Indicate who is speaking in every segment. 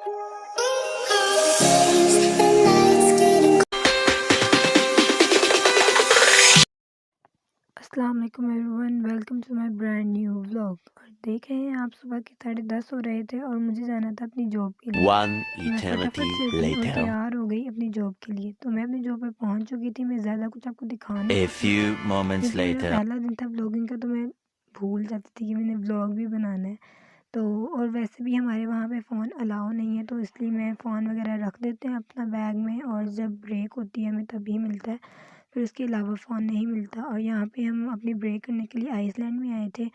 Speaker 1: अस्सलाम वालेकुम everyone, welcome to my brand new vlog. और देख रहे हैं आप, सुबह के 10:30 हो रहे थे और मुझे जाना था अपनी जॉब के लिए। तो मैं फटाफट से उठी और तैयार हो गई अपनी जॉब के लिए। तो मैं अपनी जॉब पर पहुंच चुकी थी। मैं ज़्यादा कुछ आपको दिखा नहीं सकती क्योंकि मेरा पहला दिन था व्लॉगिंग का, तो मैं भूल जाती थी कि मैंने व्लॉग भी बनाना है। तो और वैसे भी हमारे वहाँ पे फ़ोन अलाउ नहीं है, तो इसलिए मैं फ़ोन वगैरह रख देते हैं अपना बैग में, और जब ब्रेक होती है हमें तभी मिलता है, फिर उसके अलावा फ़ोन नहीं मिलता। और यहाँ पे हम अपनी ब्रेक करने के लिए आइसलैंड में आए थे,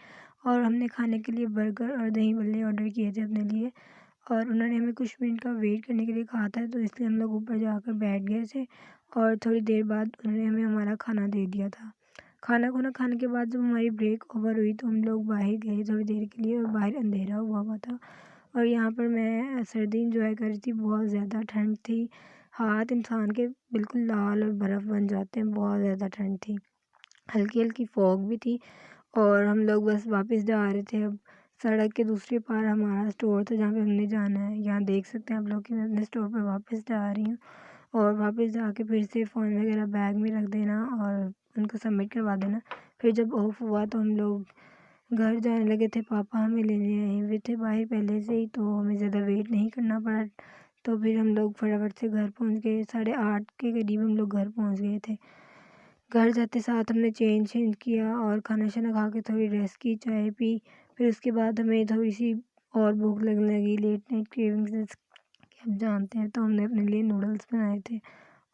Speaker 1: और हमने खाने के लिए बर्गर और दही बल्ले ऑर्डर किए थे अपने लिए। और उन्होंने हमें कुछ मिनट का वेट करने के लिए कहा था, तो इसलिए हम लोग ऊपर जाकर बैठ गए थे। और थोड़ी देर बाद उन्होंने हमें हमारा खाना दे दिया था। खाना खुना खाने के बाद जब हमारी ब्रेक ओवर हुई, तो हम लोग बाहर गए थोड़ी देर के लिए, और बाहर अंधेरा हुआ हुआ था। और यहाँ पर मैं सर्दी इंजॉय कर रही थी। बहुत ज़्यादा ठंड थी, हाथ इंसान के बिल्कुल लाल और बर्फ़ बन जाते हैं, बहुत ज़्यादा ठंड थी। हल्की हल्की फॉग भी थी। और हम लोग बस वापस जा रहे थे। अब सड़क के दूसरे पार हमारा स्टोर था जहाँ पे हमने जाना है। यहाँ देख सकते हैं आप लोग कि मैं अपने स्टोर पर वापस जा रही हूँ। और वापस जाके फिर से फ़ोन वगैरह बैग में रख देना और उनको सबमिट करवा देना। फिर जब ऑफ हुआ तो हम लोग घर जाने लगे थे। पापा हमें लेने आए हुए थे बाहर पहले से ही, तो हमें ज़्यादा वेट नहीं करना पड़ा। तो फिर हम लोग फटाफट से घर पहुंच गए। 8:30 के करीब हम लोग घर पहुंच गए थे। घर जाते साथ हमने चेंज किया और खाना शाना खा के थोड़ी रेस्ट की, चाय पी। फिर उसके बाद हमें थोड़ी सी और भूख लगने लगी, लेट नाइट क्रेविंग्स कि आप जानते हैं। तो हमने अपने लिए नूडल्स बनाए थे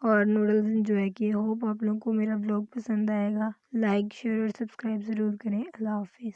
Speaker 1: और नूडल्स एंजॉय किए। होप आप लोगों को मेरा व्लॉग पसंद आएगा। लाइक शेयर और सब्सक्राइब ज़रूर करें। अल्लाह हाफिज़।